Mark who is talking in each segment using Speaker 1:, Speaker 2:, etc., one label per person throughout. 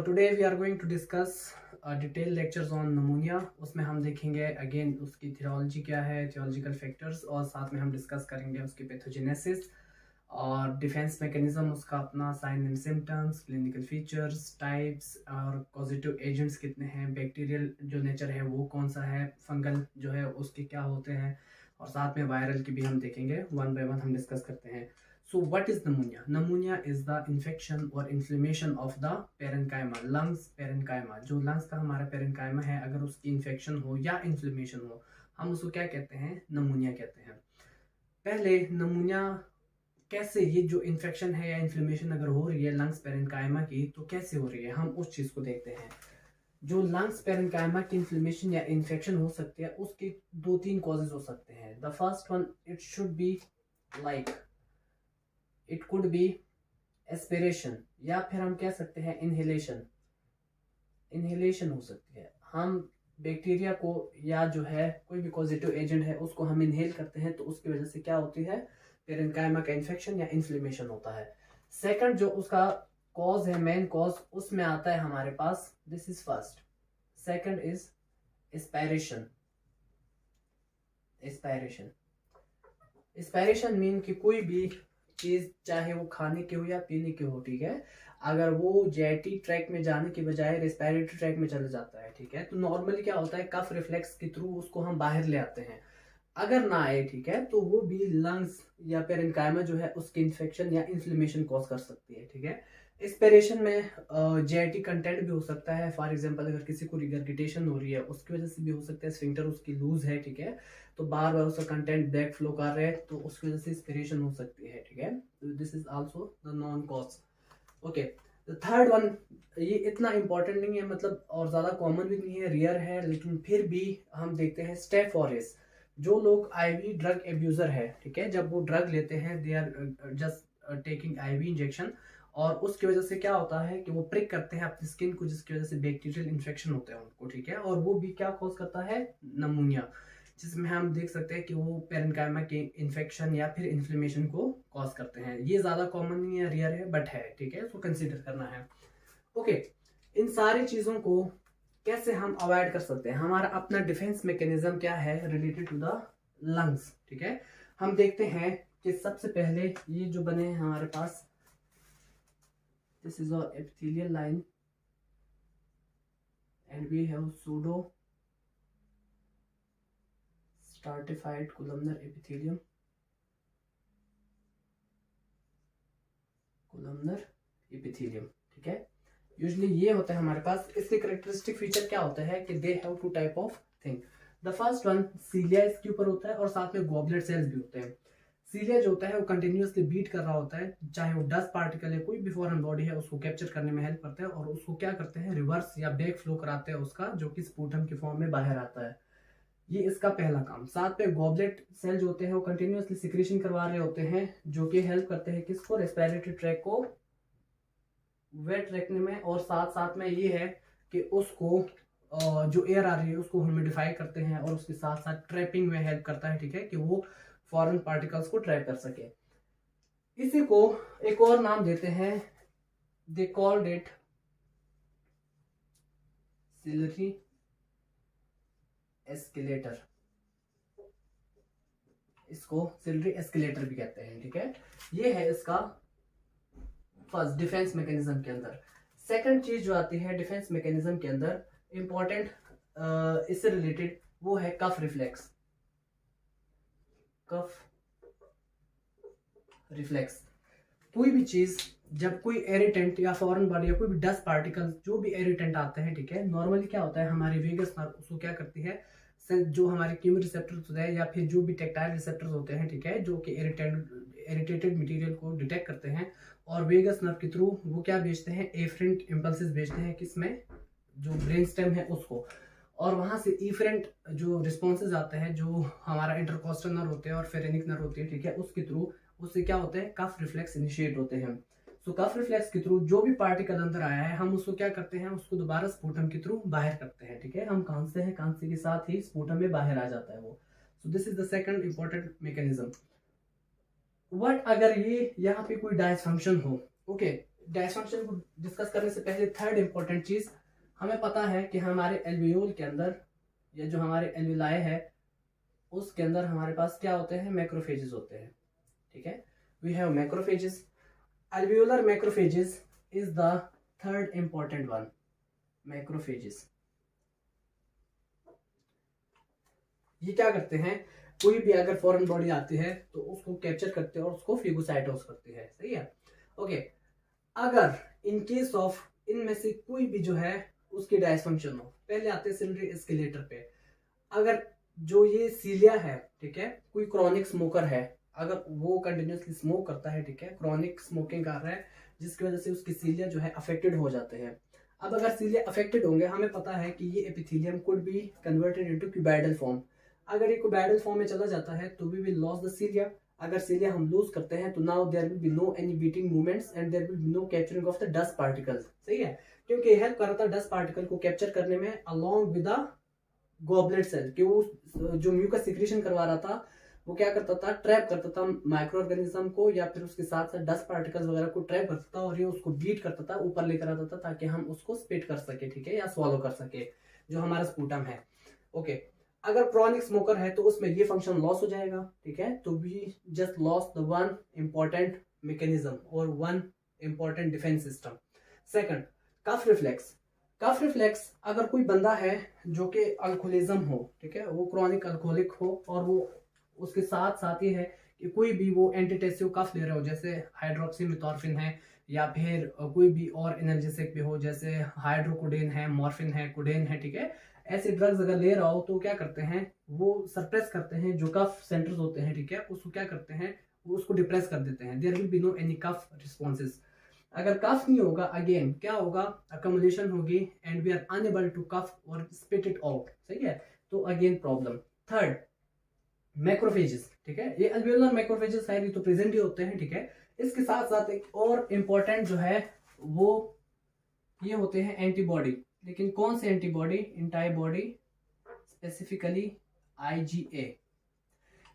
Speaker 1: So today we are going to discuss detailed lectures on pneumonia. उसमें हम देखेंगे again उसकी थियोलॉजी क्या है, थियोलॉजिकल फैक्टर्स, और साथ में हम डिस्कस करेंगे उसकी पैथोजेनेसिस और डिफेंस मैकेनिज्म, उसका अपना sign and symptoms, clinical features, types और पॉजिटिव एजेंट्स कितने हैं, बैक्टीरियल जो नेचर है वो कौन सा है, फंगल जो है उसके क्या होते हैं, और साथ में वायरल की भी हम देखेंगे। वन बाय वन हम डिस्कस करते हैं। So what is pneumonia? Pneumonia is the infection or inflammation of the parenchyma, lungs parenchyma। जो lungs का हमारा parenchyma है, अगर उसकी इन्फेक्शन हो या इन्फ्लेमेशन हो, हम उसको क्या कहते हैं? नमूनिया कहते हैं। पहले नमूनिया कैसे, ये जो इन्फेक्शन है या इन्फ्लेमेशन अगर हो रही है लंग्स पेरेंकाइमा की, तो कैसे हो रही है, हम उस चीज को देखते हैं। जो लंग्स पेरेंकाइमा की इन्फ्लेमेशन या इन्फेक्शन हो सकती है, उसके दो तीन कॉजेज हो सकते हैं। The first one, it should be like, it could be aspiration, या फिर हम कह सकते हैं इनहेलेशन। इनहेलेशन हो सकती है, हम बैक्टीरिया को या जो है कोई भी पॉजिटिव एजेंट है उसको हम इनहेल करते हैं, तो उसकी वजह से क्या होती है, पेरेंकाइमा का इन्फेक्शन या इन्फ्लेमेशन होता है। सेकंड जो उसका कॉज है, मेन कॉज, उसमें आता है हमारे पास, this is first. Second is aspiration. Aspiration aspiration mean कि कोई भी चीज, चाहे वो खाने की हो या पीने की हो, ठीक है, अगर वो जेटी ट्रैक में जाने की बजाय रेस्पिरेटरी ट्रैक में चला जाता है, ठीक है, तो नॉर्मली क्या होता है, कफ रिफ्लेक्स के थ्रू उसको हम बाहर ले आते हैं। अगर ना आए, ठीक है, तो वो भी लंग्स या पेरेंकाइमा जो है उसकी इन्फेक्शन या इन्फ्लेमेशन कॉज कर सकती है, ठीक है। एस्पिरेशन में जेटी कंटेंट भी हो सकता है। फॉर एग्जांपल अगर किसी को रिगर्गिटेशन हो रही है, उसकी वजह से भी हो सकता है, स्फिंक्टर उसकी लूज है, ठीक है, तो बार बार उसका कंटेंट बैक फ्लो कर रहे हैं, तो उसकी वजह से एस्पिरेशन हो सकती है, ठीक है। This is also the non cause. Okay, the third one, ये इतना इंपॉर्टेंट नहीं है, मतलब और ज्यादा कॉमन भी नहीं है, रियर है, लेकिन फिर भी हम देखते हैं स्टेफ ऑरिस। जो लोग आईवी ड्रग एब्यूजर है, ठीक है, जब वो ड्रग लेते हैं, they are just taking IV injection, और उसकी वजह से क्या होता है कि वो प्रिक करते हैं अपनी स्किन को, जिसकी वजह से बैक्टीरियल इन्फेक्शन होता है उनको, ठीक है, और वो भी क्या कॉज करता है, नमूनिया, जिसमें हम देख सकते हैं कि वो पेरेंकाइमा के इन्फेक्शन या फिर इन्फ्लेमेशन को कॉज करते हैं। ये ज्यादा कॉमन नहीं है, रियर है, बट है, ठीक है, उसको कंसीडर करना है। ओके, इन सारी चीजों को कैसे हम अवॉइड कर सकते हैं? हमारा अपना डिफेंस मैकेनिज्म क्या है रिलेटेड टू द लंग्स, ठीक है। हम देखते हैं कि सबसे पहले ये जो बने हैं हमारे पास, this is our epithelial line and we have pseudostratified columnar epithelium. Columnar epithelium, ठीक है, यूजुअली ये होता है हमारे पास। इसके करेक्टरिस्टिक फीचर क्या होता है कि they have two type of thing. The first one, cilia इसके ऊपर होता है, और साथ में गॉबलेट सेल्स भी होते हैं। सीलिया जो होता है वो कंटिन्यूअसली बीट कर रहा होता है, चाहे वो डस्ट पार्टिकल है, कोई भी फॉरेन बॉडी है, उसको कैप्चर करने में हेल्प करता है, और उसको क्या करते हैं, रिवर्स या बैक फ्लो कराते हैं उसका, जो कि स्पूटम के फॉर्म में बाहर आता है। ये इसका पहला काम। साथ में गॉबलेट सेल जो होते हैं वो कंटिन्यूअसली सिक्रीशन करवा रहे होते हैं, जो कि हेल्प करते हैं किसको, रेस्पिरेटरी ट्रैक को वेट रखने में, और साथ साथ में ये है कि उसको जो एयर आ रही है उसको ह्यूमिडिफाई करते हैं, और उसके साथ साथ ट्रैपिंग में हेल्प करता है, ठीक है, कि वो फॉरेन पार्टिकल्स को ट्रैप कर सके। इसी को एक और नाम देते हैं, they called it ciliary escalator. इसको सिलरी एस्केलेटर भी कहते हैं, ठीक है। ये है इसका फर्स्ट डिफेंस मैकेनिज्म के अंदर। सेकंड चीज जो आती है डिफेंस मैकेनिज्म के अंदर, इंपॉर्टेंट इससे रिलेटेड, वो है कफ रिफ्लेक्स। कफ रिफ्लेक्स, कोई भी चीज, जब कोई एरिटेंट या फॉरेन बॉडी या कोई भी डस्ट पार्टिकल, जो भी एरिटेंट आते हैं, ठीक है, नॉर्मली क्या होता है, हमारी वेगस नर्व उसको क्या करती है, जो हमारे कीमो रिसेप्टर्स होते हैं या फिर जो भी टेक्टाइल रिसेप्टर्स होते हैं, ठीक है, जो कि इरिटेटेड मटेरियल को डिटेक्ट करते हैं, और वेगस नर्व के थ्रू वो क्या भेजते हैं, एफरेंट इंपल्सेस भेजते हैं, किसमें, जो ब्रेन स्टेम है उसको, और वहां से इफरेंट जो रिस्पॉन्सेज आते हैं, जो हमारा इंटरकोस्टल नर्व होते हैं और फेरेनिक नर्व होती है, ठीक है, उसके थ्रू उससे क्या होते हैं, कफ रिफ्लेक्स इनिशिएट होते हैं। सो कफ रिफ्लेक्स के थ्रू जो भी पार्टिकल अंदर आया है, हम उसको क्या करते हैं, उसको दोबारा स्पूटम के थ्रू बाहर करते हैं, ठीक है, हम खांसते हैं, खांसते के साथ ही स्पूटम में बाहर आ जाता है वो। सो this is the second important mechanism. What अगर ये यहाँ पे कोई डायसफंक्शन हो, ओके, डायफंक्शन को डिस्कस करने से पहले थर्ड इंपॉर्टेंट चीज, हमें पता है कि हमारे एल्वियोल के अंदर या जो हमारे एल्विलाई है उसके अंदर हमारे पास क्या होते हैं, मैक्रोफेजेस होते हैं, ठीक है। We have macrophages, alveolar macrophages is the third important one, macrophages। ये क्या करते हैं, कोई भी अगर फॉरेन बॉडी आती है तो उसको कैप्चर करते हैं और उसको फेगोसाइटोस करते हैं, सही है, ओके। अगर इन केस ऑफ इनमें से कोई भी जो है उसकी डायसफंक्शन हो, पहले आते हैं सिलिंडरी एस्केलेटर पे, अगर जो ये सीलिया है, ठीक है, कोई क्रॉनिक स्मोकर है, अगर वो कंटिन्यूसली स्मोक करता है, ठीक है, क्रॉनिक स्मोकिंग कर रहा है, जिसकी वजह से उसकी सीलिया जो है अफेक्टेड हो जाते हैं। अब अगर सीलिया अफेक्टेड होंगे, हमें पता है कि ये epithelium could be converted into cuboidal form. अगर ये क्यूबाइडल फॉर्म में चला जाता है तो we will loss the cilia. अगर सीलिया हम लूज करते हैं तो now there will be no any beating movements and there will be no capturing of the dust particles, सही है, क्योंकि हेल्प कर रहा था डस्ट पार्टिकल को कैप्चर करने में along with the goblet cell, कि वो जो म्यूकस सिक्रीशन करवा रहा था वो क्या करता था, ट्रैप करता था माइक्रो ऑर्गेनिज्म को, या फिर उसके साथ साथ डस्ट पार्टिकल्स वगैरह को ट्रैप करता था और ये उसको बीट करता था, ऊपर लेकर आता था ताकि हम उसको स्पिट कर सके, ठीक है, या स्वॉलो कर सके जो हमारा स्पूटम है, ओके। अगर क्रॉनिक स्मोकर है तो उसमें ये फंक्शन लॉस हो जाएगा, ठीक है, तो we just loss the one important mechanism और one important defence system. Second, cough reflex. Cough reflex, अगर कोई बंदा है जो कि अल्कोहलिज्म हो, ठीक है, वो क्रॉनिक अल्कोहलिक हो और वो उसके साथ साथ ये है कि कोई भी वो एंटीटेसिव कफ ले रहे हो, जैसे हाइड्रोक्सीमिथॉर्फिन है या फिर कोई भी और एनाल्जेसिक भी हो, जैसे हाइड्रोकोडेन है, मॉर्फिन है, कोडेन है, ठीक है, ऐसे ड्रग्स अगर ले रहा हो तो क्या करते हैं, वो सप्रेस करते हैं जो कफ सेंटर्स होते हैं, ठीक है, उसको क्या करते हैं, वो उसको डिप्रेस कर देते हैं, there will be no any cough responses. अगर कफ नहीं होगा, अगेन क्या होगा, अकमुलेशन होगी and we are unable to cough और स्पिट इट आउट, सही है, तो अगेन प्रॉब्लम। थर्ड, मैक्रोफेजेस, ठीक है, ये अल्वेओलर मैक्रोफेजेस है, ये तो प्रेजेंट ही होते हैं, ठीक है। इसके साथ साथ एक और इम्पोर्टेंट जो है वो ये होते हैं एंटीबॉडी, लेकिन कौन से एंटीबॉडी, एंटीबॉडी स्पेसिफिकली IgA।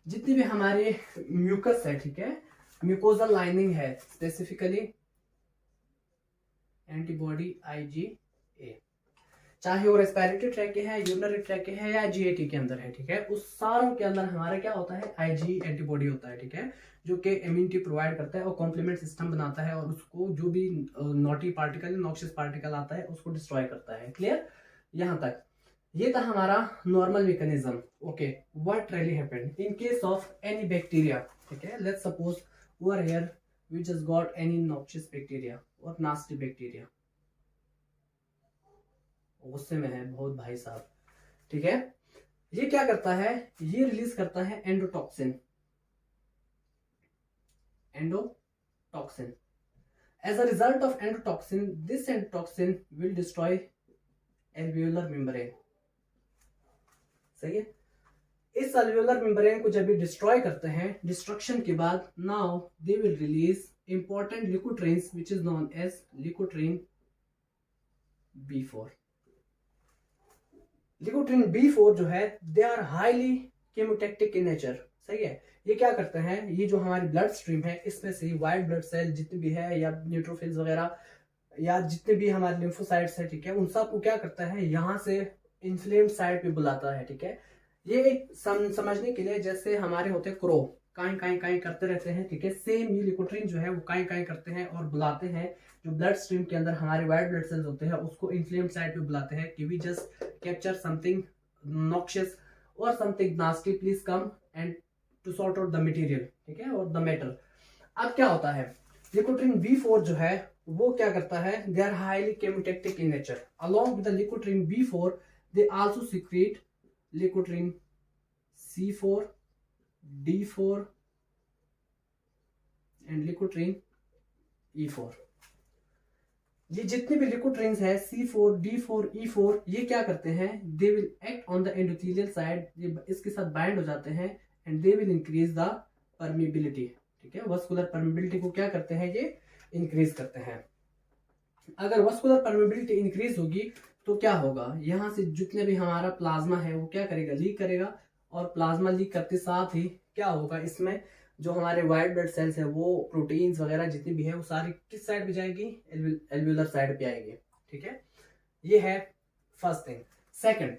Speaker 1: जितनी भी हमारे म्यूकस है, ठीक है, म्यूकोजल लाइनिंग है, स्पेसिफिकली एंटीबॉडी IgA, चाहे वो रेस्पिरेटरी ट्रैक के है, यूरिनरी ट्रैक के है या GAT के अंदर है, ठीक है, उस सारों के अंदर हमारा क्या होता है, IG एंटीबॉडी होता है, ठीक है, जो कि इम्यूनिटी प्रोवाइड करता है और कॉम्प्लीमेंट सिस्टम बनाता है और उसको जो भी नॉटी पार्टिकल, नॉक्सियस पार्टिकल आता है उसको डिस्ट्रॉय करता है। क्लियर, यहाँ तक ये था हमारा normal mechanism, okay. What really happened in case of any bacteria, ठीक है, let's suppose over here we just got any noxious bacteria और नास्टी बैक्टीरिया, गुस्से में है बहुत भाई साहब, ठीक है, ये क्या करता है, ये रिलीज करता है endotoxin, endotoxin. As a result of endotoxin, this endotoxin will destroy alveolar membrane, सही है। इस एल्वियोलर मेम्ब्रेन को जब भी डिस्ट्रॉय करते हैं, डिस्ट्रक्शन के बाद now they will release important leukotrienes which is known as leukotriene B4। Leukotriene B4 जो है they are highly chemotactic in nature, सही है। ये क्या करते हैं, ये जो हमारी ब्लड स्ट्रीम है इसमें से वाइट ब्लड सेल जितने भी है या न्यूट्रोफिल्स वगैरह या जितने भी हमारे लिम्फोसाइट्स है, ठीक है, उन सबको क्या करता है, यहाँ से इन्फ्लेम्ड साइड पे बुलाता है, ठीक है। ये समझने के लिए जैसे हमारे होते हैं क्रो, काई काई काई करते रहते हैं, ठीक है, सेम ये लिकोट्रिन जो है वो काई काई करते हैं और बुलाते हैं जो ब्लड स्ट्रीम के अंदर हमारे वाइट ब्लड सेल्स होते हैं उसको इन्फ्लेम्ड साइड पे बुलाते हैं कि we just capture something noxious और something nasty, please come and to sort out the material, ठीक है, और द मैटर। अब क्या होता है, लिकोट्रिन B4 जो है वो क्या करता है, they are highly chemotactic in nature, along with the leukotriene B4 they also secrete leukotriene C4, D4 and leukotriene E4। ये जितने भी लिकोट्रिन्स है C4, D4, E4, ये क्या करते हैं, they will act on the endothelial side, ये इसके साथ बाइंड हो जाते हैं and they will increase the permeability, ठीक है, वस्कुलर परमिबिलिटी को क्या करते हैं, ये इंक्रीज करते हैं। अगर वस्कुलर परमिबिलिटी इंक्रीज होगी तो क्या होगा, यहाँ से जितने भी हमारा प्लाज्मा है वो क्या करेगा, लीक करेगा, और प्लाज्मा लीक करते साथ ही क्या होगा, इसमें जो हमारे वाइट ब्लड सेल्स हैं वो प्रोटीन्स वगैरह जितनी भी है वो सारी किस साइड पे जाएगी, एल्वियोलर साइड पे आएगी, ठीक है। ये है फर्स्ट थिंग। सेकंड,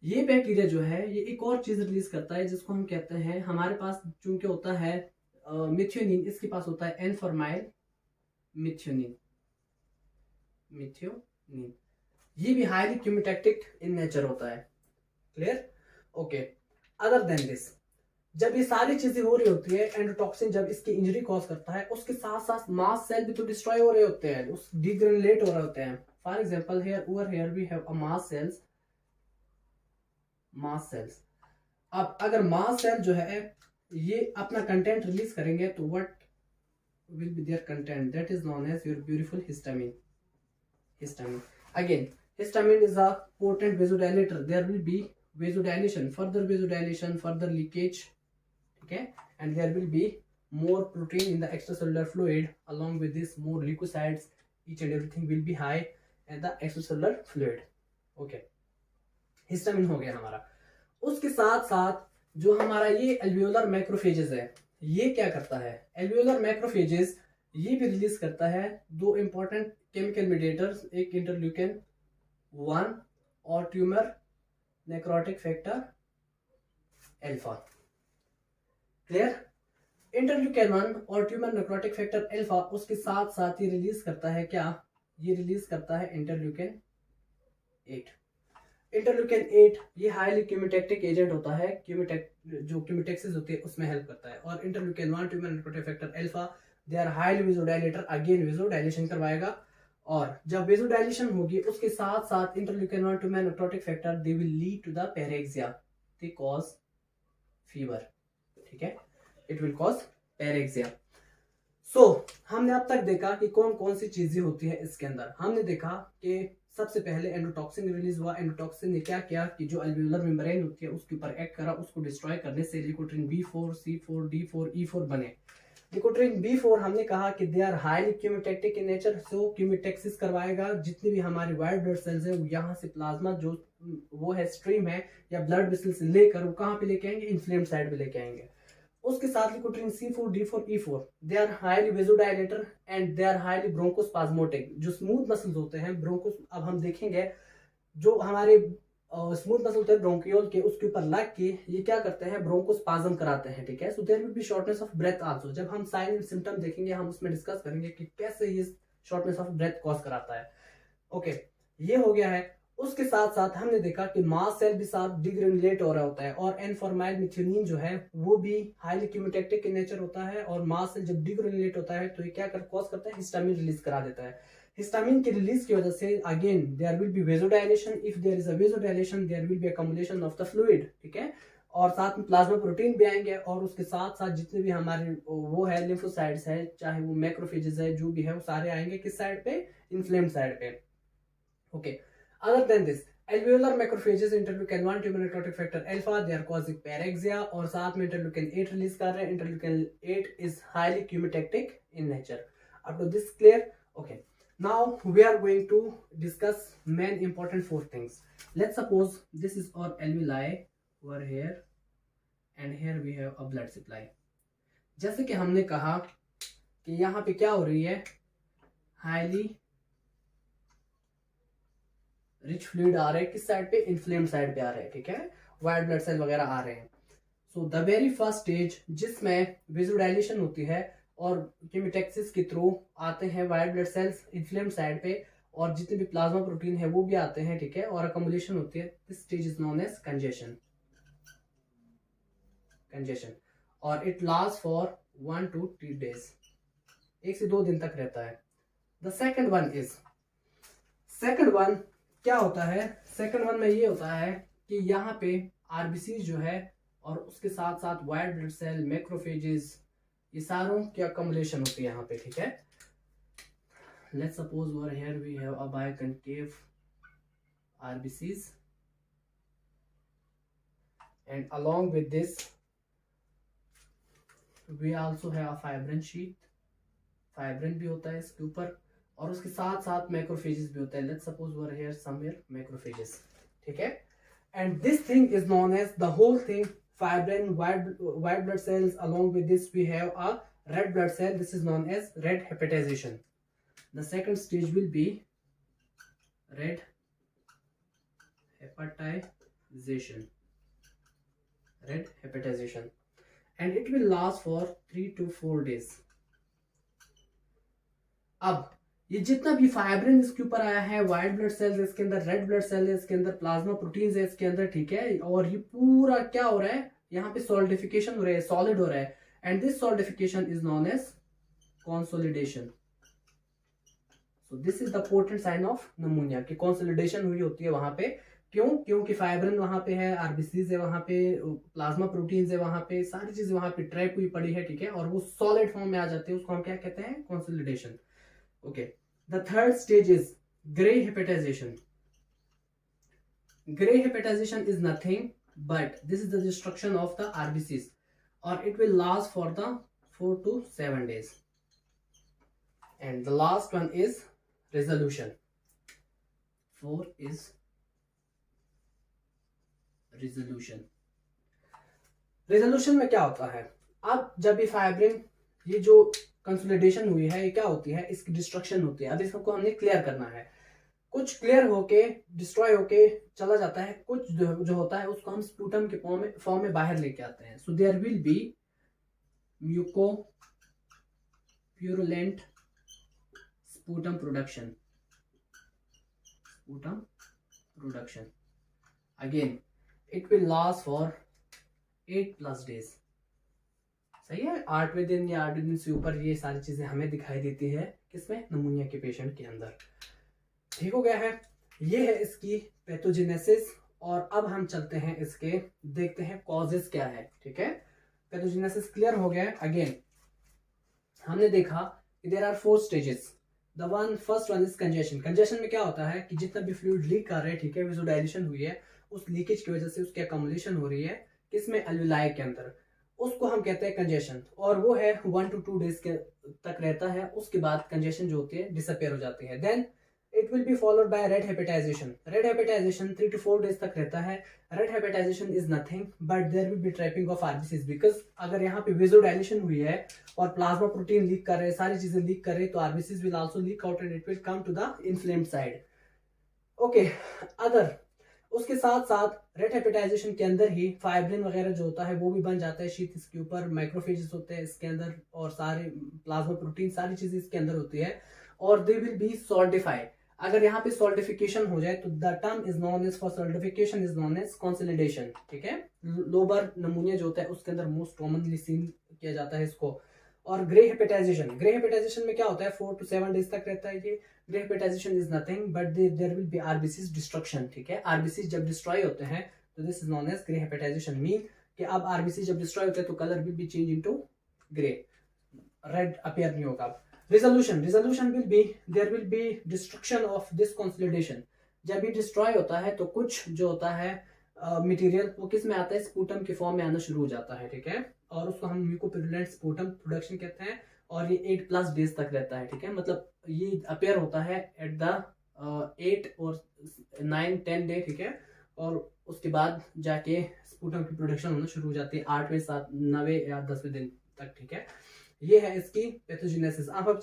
Speaker 1: ये बैक्टीरिया जो है ये एक और चीज रिलीज करता है जिसको हम कहते हैं, हमारे पास चूंकि होता है मिथ्योनिन, इसके पास होता है एन फॉर्माइल मिथ्योनिन, मिथ्योनिन, ये भी हाईली क्यूमिटेक्टिक इन नेचर होता है, clear, okay. Other than this, जब ये सारी चीजें हो रही होती है, एंडोटॉक्सिन जब इसकी इंजरी कॉज करता है, उसके साथ साथ मास सेल भी तो डिस्ट्रॉय हो रहे होते हैं, उस डिग्रेनुलेट हो रहे होते हैं। For example here over here we have a mast cells, mast cells. अब अगर मास सेल जो है ये अपना कंटेंट रिलीज करेंगे तो what will be there content, that is known as your beautiful histamine, histamine. Again histamine is a potent vasodilator, there will be vasodilation, further vasodilation, further leakage, okay, and there will be more protein in the extracellular fluid, along with this more leukocytes, each and everything will be high in the extracellular fluid, okay। Histamine हो गया हमारा। उसके साथ साथ जो हमारा ये alveolar macrophages है, ये क्या करता है, एल्वियोलर मैक्रोफेजेस ये भी रिलीज करता है दो इंपॉर्टेंट केमिकल मीडिएटर्स, एक इंटरल्यूकिन 1 और tumour necrotic factor alpha, clear. Interleukin 1 और ट्यूमर नेक्रोटिक फैक्टर अल्फा, उसके साथ साथ ये रिलीज करता है क्या, ये रिलीज करता है इंटरल्यूकिन 8। इंटरल्यूकिन 8 ये हाईली क्यूमिटेक्टिक एजेंट होता है, जो क्यूमिटेक्सिस होती है उसमें हेल्प करता है। और interleukin 1 tumour necrotic factor alpha they are highly vasodilator, again vasodilation करवाएगा। और जब वेसोडाइलेशन होगी उसके साथ साथ interleukin 1 tumour necrotic factor they will lead to the pyrexia, they cause fever, ठीक है, it will cause pyrexia. So हमने अब तक देखा कि कौन कौन सी चीजें होती है इसके अंदर। हमने देखा कि सबसे पहले एंडोटॉक्सिन रिलीज हुआ, एंडोटॉक्सिन ने क्या किया कि जो एल्वियोलर मेम्ब्रेन होती है उसके ऊपर एक्ट करा, उसको डिस्ट्रॉय करने से लिकोट्रिन B4, C4, D4, E4 बने। लिकोट्रिन B4 हमने कहा कि they are highly chemotactic in nature, so chemotaxis करवाएगा, जितनी भी हमारी वाइट ब्लड सेल्स है यहाँ से प्लाज्मा जो वो है स्ट्रीम है या ब्लड वेसल्स लेकर वो कहाँ पे लेके आएंगे, इन्फ्लेम्ड साइड पे लेके आएंगे। उसके साथ leukotriene C4, D4, E4 they are highly vasodilator and they are highly bronchospasmodic. जो स्मूथ मसल्स होते हैं ब्रोंकोस, अब हम देखेंगे जो हमारे स्मूथ मसल होते हैं ब्रोंकियोल के, उसके ऊपर लग के ये क्या करते हैं, ब्रोंकोस्पाज्म कराते हैं, ठीक है। So there will be shortness of breath also. जब हम साइन एंड सिम्टम देखेंगे हम उसमें डिस्कस करेंगे कि कैसे ये शॉर्टनेस ऑफ ब्रेथ कॉज कराता है, ओके। ये हो गया है। उसके साथ साथ हमने देखा कि मास सेल भी साथ डिग्रेनुलेट हो रहा होता है, और एन फॉर्माइल मिथ्योनिन जो है वो भी हाईली क्यूमिटेक्टिक इन नेचर होता है, और मास सेल जब डिग्रेनुलेट होता है तो ये क्या कॉज करता है, हिस्टामिन रिलीज करा देता है। हिस्टामिन की रिलीज की वजह से again there will be vasodilation, if there is a vasodilation there will be accumulation of the fluid, ठीक है। और साथ में प्लाज्मा प्रोटीन भी आएंगे, और उसके साथ साथ जितने भी हमारे वो है लिम्फोसाइट्स है, चाहे वो मैक्रोफेजेस है, जो भी है वो सारे आएंगे किस साइड पे, इन्फ्लेम्ड साइड पे, okay. Other than this alveolar macrophages interleukin 1 tumor necrotic factor alpha they are causing parexia, और साथ में interleukin 8 रिलीज कर रहे हैं। interleukin 8 is highly cumulative in nature. Up to this clear? Okay. Now we are going to discuss main important 4 things. Let's suppose this is our alveoli over here and here we have a blood supply. जैसे कि हमने कहा कि यहाँ पे क्या हो रही है, highly रिच फ्लूइड आ रहे हैं किस साइड पे, इन्फ्लेम्ड साइड पे आ रहे हैं, ठीक है, वाइट ब्लड सेल वगैरह आ रहे हैं। So the very first stage जिसमें वेसोडाइलेशन होती है और कीमेटेक्सिस के थ्रू आते हैं white blood cells inflamed side पे, और जितने भी प्लाज्मा प्रोटीन है वो भी आते हैं, ठीक है, और अकम्युलेशन होती है। This stage is known as congestion, congestion, और it last for 1 to 2 days, 1 से 2 दिन तक रहता है। The second one is, second one क्या होता है, सेकंड वन में ये होता है कि यहाँ पे आरबीसी जो है और उसके साथ साथ वाइट ब्लड सेल, मैक्रोफेजेस, ये सारों की अकम्युलेशन होती है यहाँ पे, ठीक है। Let's suppose over here we have a biconcave RBCs and along with this we also have a fibrin sheet, fibrin भी होता है इसके ऊपर, और उसके साथ साथ मैक्रोफेजेस भी होता है। Let's suppose we are somewhere macrophages, ठीक है। And this thing is known as, the whole thing fibrin, white blood cells. Along with this we have a red blood cell. This is known as red hepatization. The second stage will be red hepatization. Red hepatization, and it will last for 3 to 4 days. अब ये जितना भी fibrin इसके ऊपर आया है, white blood cells इसके अंदर, रेड ब्लड सेल है इसके अंदर, प्लाज्मा प्रोटीन्स है इसके अंदर, ठीक है, और ये पूरा क्या हो रहा है, यहाँ पे सॉलिडिफिकेशन हो रहा है, सॉलिड हो रहा है, and this solidification is known as consolidation. So this is the portent sign of pneumonia कि कंसोलिडेशन हुई होती है वहां पे. क्यों? क्योंकि फाइब्रिन वहां पे है, आरबीसीज है वहां पे, प्लाज्मा प्रोटीन्स है वहां पे, सारी चीजें वहां पे ट्रैप हुई पड़ी है, ठीक है, और वो सॉलिड फॉर्म में आ जाते हैं, उसको हम क्या कहते हैं, consolidation. Okay. The third stage is gray hepatization. Gray hepatization is nothing but this is the destruction of the RBCs, or it will last for the 4 to 7 days. And the last one is resolution. 4 is resolution. Resolution में क्या होता है? अब जब ये fibrin, ये जो consolidation हुई है, ये क्या होती है, इसकी डिस्ट्रक्शन होती है. अब इसको हमने क्लियर करना है. कुछ क्लियर होके डिस्ट्रॉय होके चला जाता है, कुछ जो होता है उसको हम स्पूटम के फॉर्म में बाहर लेके आते हैं. So there will be mucopurulent sputum production. Sputum production again it will last for 8+ days. सही है. 8वें दिन या 8वें दिन से ऊपर ये सारी चीजें हमें दिखाई देती है किसमें, निमोनिया के पेशेंट के अंदर. ठीक हो गया है. ये है इसकी पैथोजेनेसिस. और अब हम चलते हैं इसके, देखते हैं कॉजेस क्या है. ठीक है, पैथोजेनेसिस क्लियर हो गया है. अगेन हमने देखा कि there are 4 stages. The first one is congestion. Congestion में क्या होता है कि जितना भी फ्लूइड लीक कर रहे हैं, ठीक है, विजुडाइलेशन हुई है, उस लीकेज की वजह से उसकी अकोमोलेशन हो रही है किसमें, अल्वेलाई के अंदर, उसको हम कहते हैं कंजेशन. और वो है 1 to 2 days के तक रहता है. उसके बाद कंजेशन जो होती है डिसअपियर हो जाती है. Then it will be followed by red hepatization. Red hepatization 3 to 4 days तक रहता है. Red hepatization is nothing but there will be trapping of RBCs, because अगर यहाँ पे विजुडाइलेशन हुई है और प्लाज्मा प्रोटीन लीक कर रहे हैं, सारी चीजें लीक कर रहे हैं, तो RBCs will also leak out and it will come to the inflamed side. Okay. Other उसके साथ साथ रेड हेपेटाइजेशन के अंदर ही फाइब्रिन वगैरह जो होता है वो भी बन जाता है शीट इसके ऊपर, माइक्रोफेजेस होते हैं इसके अंदर, और सारे प्लाज्मा प्रोटीन सारी चीजें इसके अंदर होती है, और दे विल बी सॉल्टिफाइड. अगर यहाँ पे सॉल्टिफिकेशन हो जाए तो the term is known as, for solidification is known as consolidation. ठीक है. लोबर निमोनिया जो होता है उसके अंदर मोस्ट कॉमनली सीन किया जाता है इसको. और ग्रे हेपेटाइजेशन, ग्रे हेपेटाइजेशन में क्या होता है, 4 to 7 days तक रहता है. ये grey hepatization is nothing but there will be RBCs destruction. ठीक है, आरबीसी जब डिस्ट्रॉय होते हैं तो this is known as grey hepatization. Mean कि अब आरबीसी जब डिस्ट्रॉय होते हैं तो colour will be change into grey, red appear नहीं होगा. Resolution, resolution will be, there will be destruction of this consolidation. जब ये डिस्ट्रॉय होता है तो कुछ जो होता है मटेरियल वो किस में आता है, स्पूटम के फॉर्म में आना शुरू हो जाता है. ठीक है, और उसको हम म्यूकोप्यूरुलेंट स्पूटम प्रोडक्शन कहते हैं, और ये 8+ days तक रहता है. ठीक है, मतलब ये अपेयर होता है एट द 8 और 9-10 डे. ठीक है, और उसके बाद जाके स्पूटम की प्रोडक्शन होना शुरू हो जाती है 8वें 7 9वें या 10वें दिन तक. ठीक है, ये है इसकी पैथोजेनेसिस. अब